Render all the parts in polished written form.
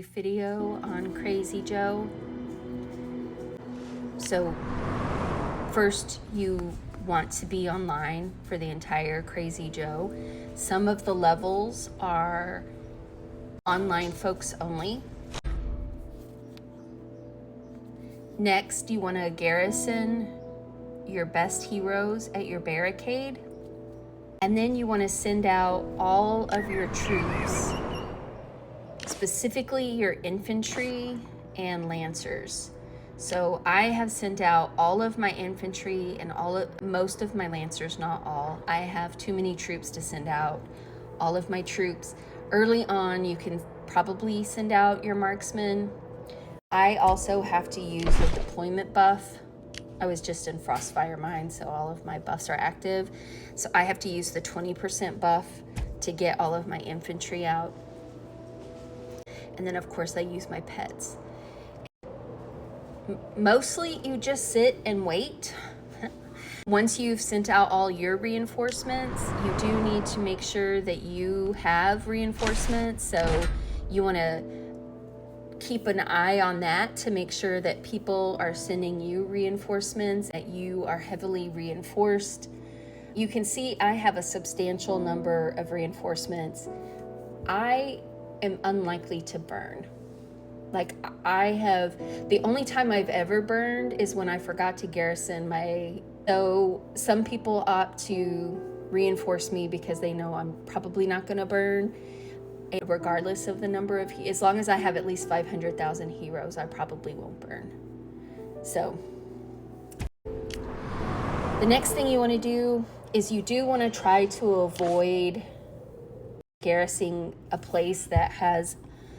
brief video on Crazy Joe. So first you want to be online for the entire Crazy Joe. Some of the levels are online folks only. Next, you want to garrison your best heroes at your barricade. And then you want to send out all of your troops, specifically your infantry and lancers. So I have sent out all of my infantry and most of my lancers, not all. I have too many troops to send out all of my troops. Early on, you can probably send out your marksmen. I also have to use the deployment buff. I was just in Frostfire Mine, so all of my buffs are active. So I have to use the 20% buff to get all of my infantry out. And then of course I use my pets. Mostly you just sit and wait. Once you've sent out all your reinforcements, you do need to make sure that you have reinforcements. So you want to keep an eye on that to make sure that people are sending you reinforcements, that you are heavily reinforced. You can see I have a substantial number of reinforcements. I am unlikely to burn. Like the only time I've ever burned is when I forgot to garrison so some people opt to reinforce me because they know I'm probably not gonna burn. Regardless of the number of, as long as I have at least 500,000 heroes, I probably won't burn. So the next thing you want to do is you do want to try to avoid garrisoning a place that has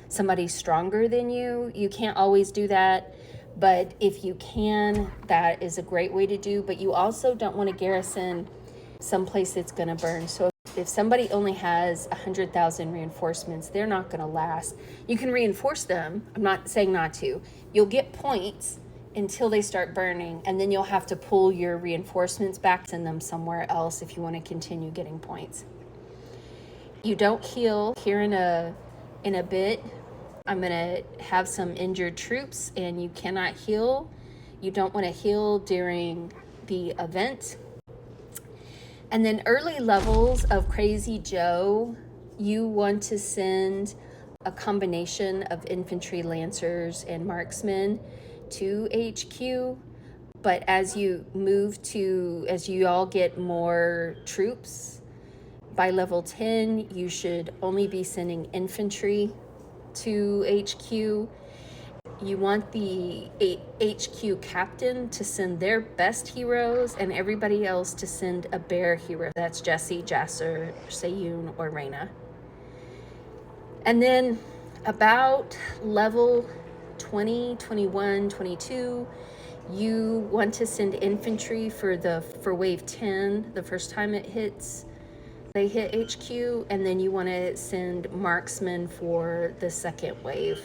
somebody stronger than you. You can't always do that, but if you can, that is a great way to do. But you also don't want to garrison someplace that's going to burn. So if somebody only has 100,000 reinforcements, they're not going to last. You can reinforce them. I'm not saying not to. You'll get points until they start burning, and then you'll have to pull your reinforcements back, send them somewhere else if you want to continue getting points. You don't heal. Here in a bit, I'm going to have some injured troops, and you cannot heal. You don't want to heal during the event. And then early levels of Crazy Joe, you want to send a combination of infantry, lancers, and marksmen to HQ. But as you all get more troops, by level 10, you should only be sending infantry to HQ. You want the HQ captain to send their best heroes and everybody else to send a bear hero. That's Jessie, Jasser, Seiyun, or Reyna. And then about level 20, 21, 22, you want to send infantry for wave 10 the first time it hits. They hit HQ, and then you want to send marksmen for the second wave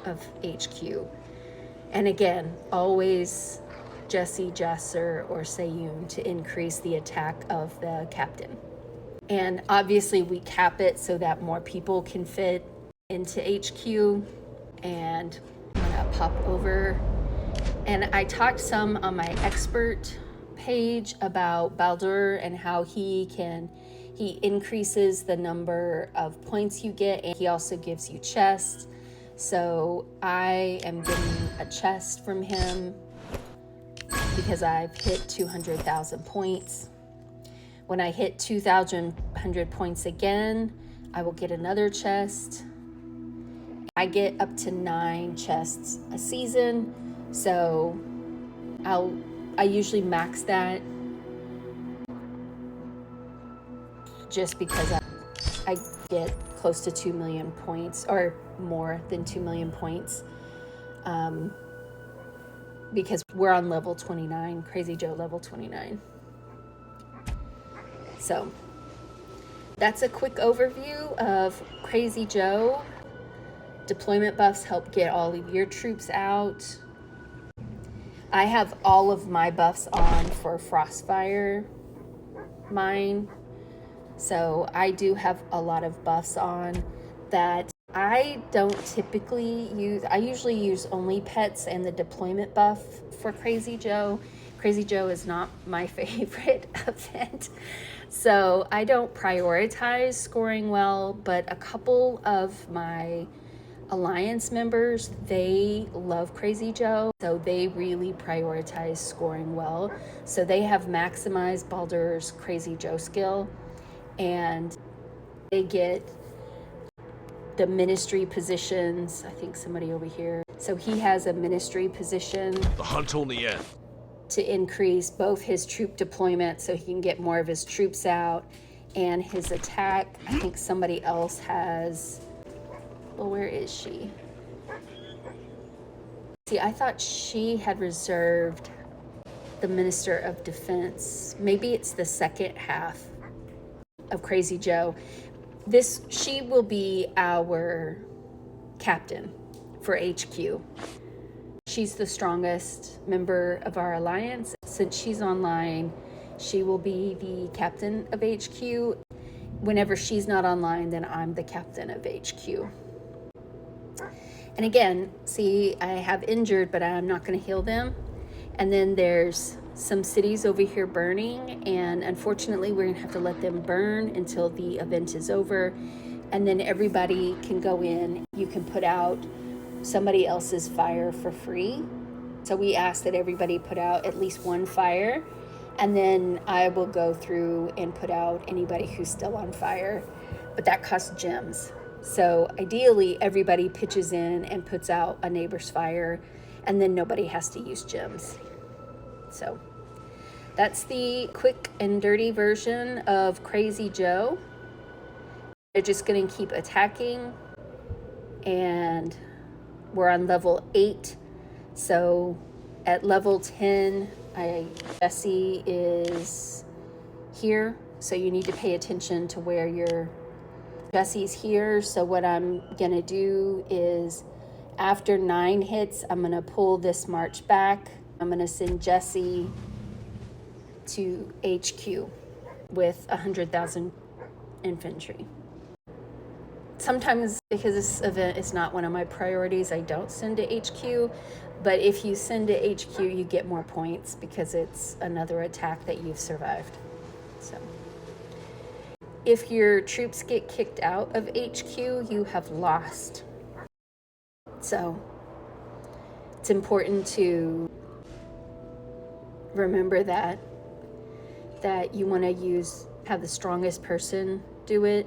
of HQ. And again, always Jessie, Jasser, or Seiyun to increase the attack of the captain. And obviously we cap it so that more people can fit into HQ. And I'm gonna pop over. And I talked some on my expert page about Baldur and how he increases the number of points you get, and he also gives you chests. So I am getting a chest from him because I've hit 200,000 points. When I hit 2,100 points again, I will get another chest. I get up to 9 chests a season, so I usually max that just because I get close to 2 million points, or more than 2 million points, because we're on level 29, Crazy Joe level 29. So that's a quick overview of Crazy Joe. Deployment buffs help get all of your troops out. I have all of my buffs on for Frostfire Mine. So I do have a lot of buffs on that I don't typically use, I usually use only pets and the deployment buff for Crazy Joe. Crazy Joe is not my favorite event. So I don't prioritize scoring well, but a couple of my Alliance members, they love Crazy Joe, so they really prioritize scoring well. So they have maximized Baldur's Crazy Joe skill, and they get the ministry positions. I think somebody over here. So he has a ministry position. The hunt's on the end. To increase both his troop deployment so he can get more of his troops out and his attack. I think somebody else has, well, where is she? See, I thought she had reserved the Minister of Defense. Maybe it's the second half of Crazy Joe. She will be our captain for HQ. She's the strongest member of our alliance. Since she's online, she will be the captain of HQ. Whenever she's not online, then I'm the captain of HQ. And again, see, I have injured, but I'm not going to heal them. And then there's some cities over here burning, and unfortunately we're going to have to let them burn until the event is over. And then everybody can go in. You can put out somebody else's fire for free. So we ask that everybody put out at least one fire, and then I will go through and put out anybody who's still on fire, but that costs gems. So ideally everybody pitches in and puts out a neighbor's fire, and then nobody has to use gems. So that's the quick and dirty version of Crazy Joe. They're just going to keep attacking, and we're on level 8. So at level 10, Jesse is here. So you need to pay attention to where your Jesse's here. So what I'm going to do is after 9 hits, I'm going to pull this march back. I'm going to send Jesse to HQ with 100,000 infantry. Sometimes, because this event is not one of my priorities, I don't send to HQ, but if you send to HQ, you get more points because it's another attack that you've survived. So if your troops get kicked out of HQ, you have lost. So it's important to remember that you want to have the strongest person do it.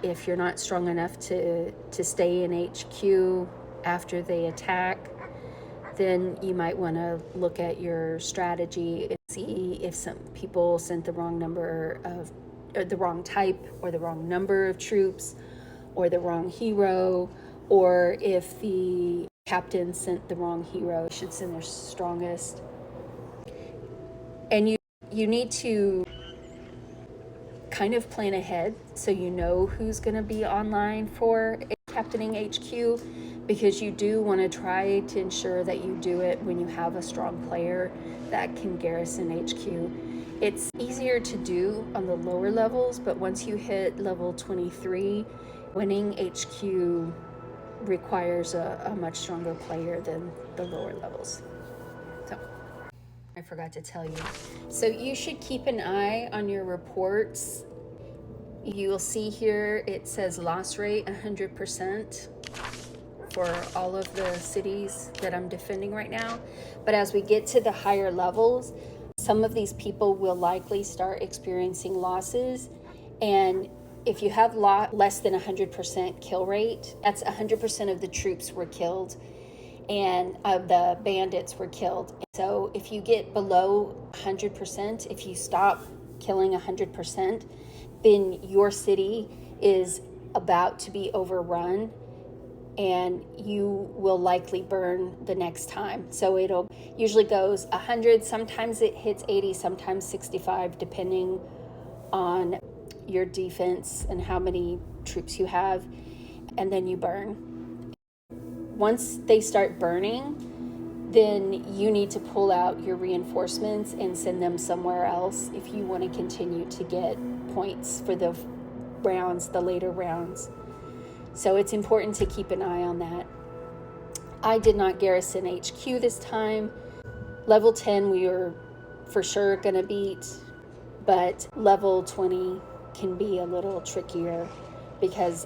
If you're not strong enough to stay in HQ after they attack, then you might want to look at your strategy and see if some people sent the wrong number of, or the wrong type, or the wrong number of troops, or the wrong hero, or if the captain sent the wrong hero, should send their strongest. And you need to kind of plan ahead so you know who's going to be online for captaining HQ, because you do want to try to ensure that you do it when you have a strong player that can garrison HQ. It's easier to do on the lower levels, but once you hit level 23, winning HQ requires a much stronger player than the lower levels. So I forgot to tell you. So you should keep an eye on your reports. You'll see here it says loss rate 100% for all of the cities that I'm defending right now. But as we get to the higher levels, some of these people will likely start experiencing losses. And if you have less than 100% kill rate, that's 100% of the troops were killed and of the bandits were killed. So if you get below 100%, if you stop killing 100%, then your city is about to be overrun and you will likely burn the next time. So it'll usually goes 100, sometimes it hits 80, sometimes 65, depending on your defense and how many troops you have, and then you burn. Once they start burning, then you need to pull out your reinforcements and send them somewhere else if you want to continue to get points for the rounds, the later rounds. So it's important to keep an eye on that. I did not garrison HQ this time. Level 10 we were for sure gonna beat, but level 20 can be a little trickier because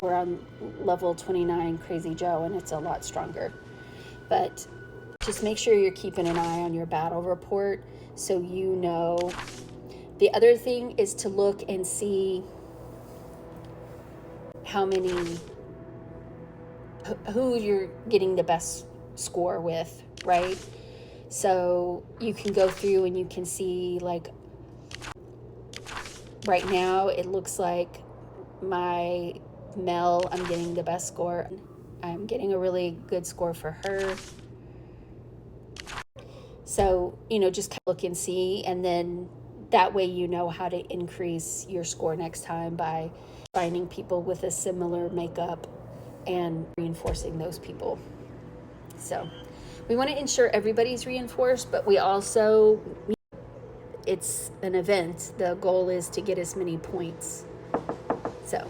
we're on level 29 Crazy Joe and it's a lot stronger. But just make sure you're keeping an eye on your battle report so you know. The other thing is to look and see who you're getting the best score with, right? So you can go through and you can see, like, right now it looks like my Mel, I'm getting the best score. I'm getting a really good score for her. So, just kind of look and see, and then that way you know how to increase your score next time by finding people with a similar makeup and reinforcing those people. So we want to ensure everybody's reinforced, but we also, it's an event. The goal is to get as many points. So